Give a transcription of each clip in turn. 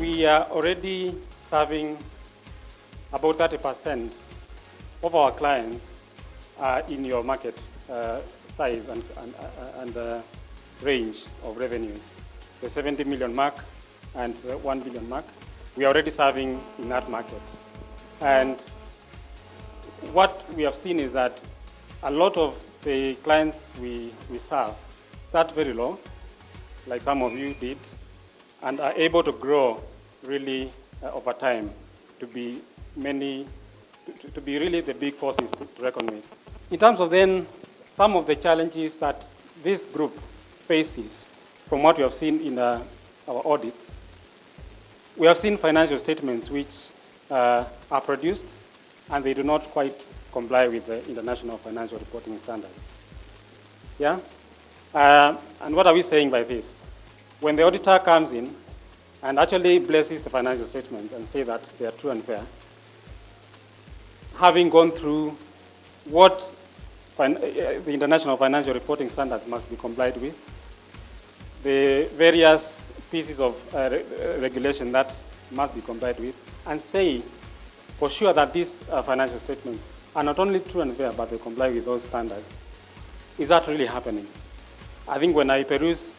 we are already serving about 30% of our clients in your market size and range of revenues. The 70 million mark and the 1 billion mark, we are already serving in that market. And what we have seen is that a lot of the clients we serve start very low, like some of you did, and are able to grow really over time to be really the big forces to reckon with. In terms of then some of the challenges that this group faces from what we have seen in our audits, we have seen financial statements which are produced and they do not quite comply with the International Financial Reporting Standards. Yeah? And what are we saying by this? When the auditor comes in and actually blesses the financial statements and say that they are true and fair, having gone through what the International Financial Reporting Standards must be complied with, the various pieces of regulation that must be complied with, and say for sure that these financial statements are not only true and fair, but they comply with those standards. Is that really happening? I think when I peruse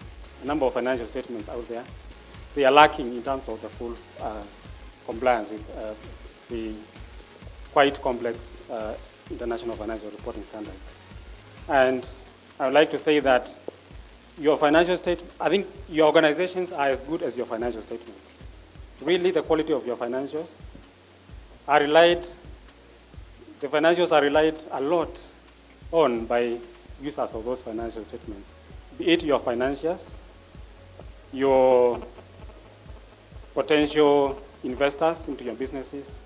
a number of financial statements out there, they are lacking in terms of the full compliance with the quite complex International Financial Reporting Standards. And I would like to say that your financial statement, I think your organizations are as good as your financial statements. Really, the quality of your financials are relied a lot on by users of those financial statements. Be it your financiers, your potential investors into your businesses,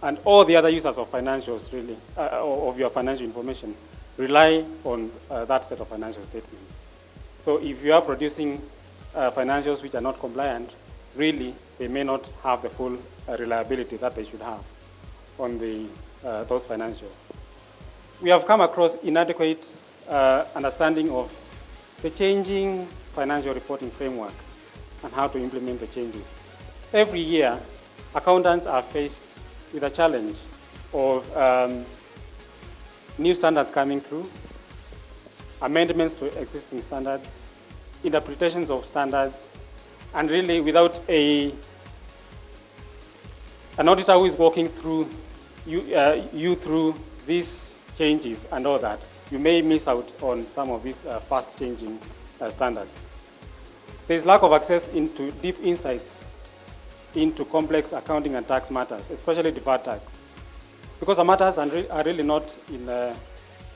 and all the other users of financials, really, of your financial information, rely on that set of financial statements. So if you are producing financials which are not compliant, really, they may not have the full reliability that they should have on those financials. We have come across inadequate understanding of the changing financial reporting framework and how to implement the changes. Every year, accountants are faced with a challenge of new standards coming through, amendments to existing standards, interpretations of standards, and really without an auditor who is walking through you through these changes and all that, you may miss out on some of these fast-changing standards. There is lack of access into deep insights into complex accounting and tax matters, especially deferred tax, because the matters are really not in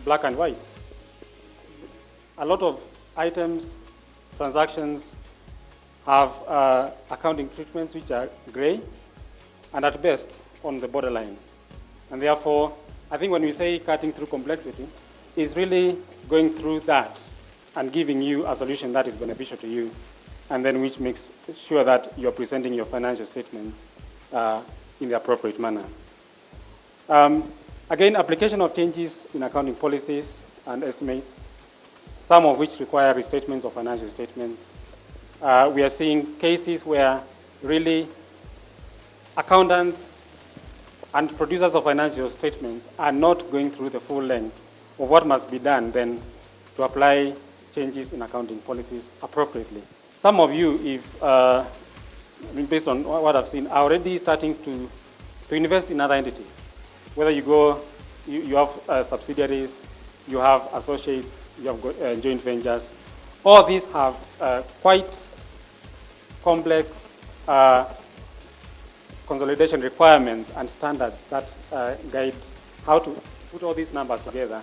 black and white. A lot of items, transactions have accounting treatments which are gray and at best on the borderline. And therefore, I think when we say cutting through complexity, is really going through that and giving you a solution that is beneficial to you, and then which makes sure that you're presenting your financial statements in the appropriate manner. Again, application of changes in accounting policies and estimates, some of which require restatements of financial statements. We are seeing cases where really accountants and producers of financial statements are not going through the full length of what must be done then to apply changes in accounting policies appropriately. Some of you, based on what I've seen, are already starting to invest in other entities. Whether you have subsidiaries, you have associates, you have joint ventures. All these have quite complex consolidation requirements and standards that guide how to put all these numbers together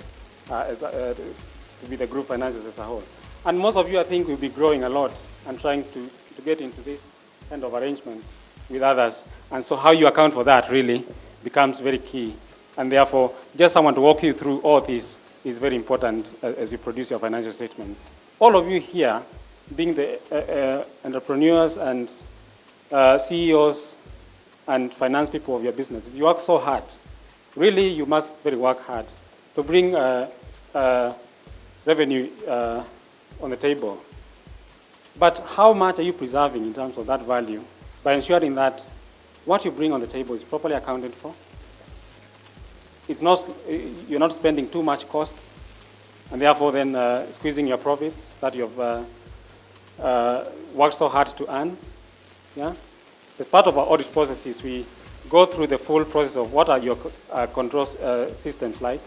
to be the group financials as a whole. And most of you, I think, will be growing a lot and trying to get into this kind of arrangements with others. And so how you account for that really becomes very key. And therefore, just someone to walk you through all this is very important as you produce your financial statements. All of you here, being the entrepreneurs and CEOs and finance people of your businesses, you work so hard. Really, you must very work hard to bring revenue on the table. But how much are you preserving in terms of that value by ensuring that what you bring on the table is properly accounted for? It's not, you're not spending too much cost, and therefore then squeezing your profits that you've worked so hard to earn. Yeah? As part of our audit processes, we go through the full process of what are your control systems like,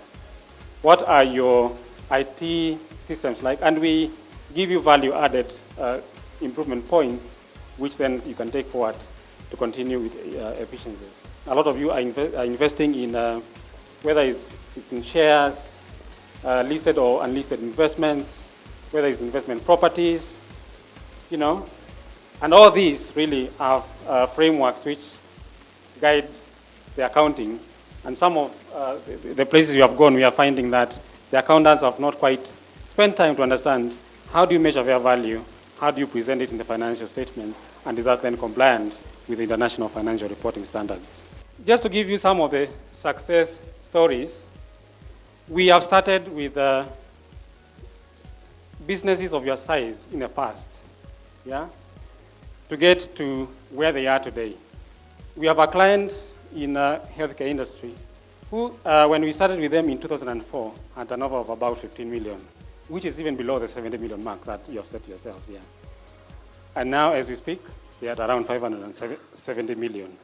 what are your IT systems like, and we give you value-added improvement points, which then you can take forward to continue with efficiencies. A lot of you are investing in, whether it's in shares, listed or unlisted investments, whether it's investment properties, you know, and all these really are frameworks which guide the accounting. And some of the places you have gone, we are finding that the accountants have not quite spent time to understand how do you measure fair value, how do you present it in the financial statements, and is that then compliant with international financial reporting standards. Just to give you some of the success stories, we have started with businesses of your size in the past, yeah, to get to where they are today. We have a client in the healthcare industry who, when we started with them in 2004, had a turnover of about 15 million, which is even below the 70 million mark that you have set yourselves here. And now, as we speak, they are at around 570 million.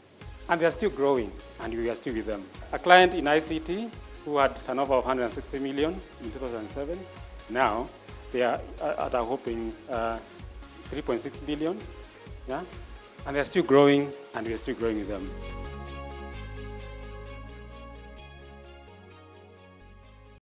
And they are still growing, and we are still with them. A client in ICT who had a turnover of 160 million in 2007, now they are at a whopping 3.6 billion, yeah? And they're still growing, and we are still growing with them.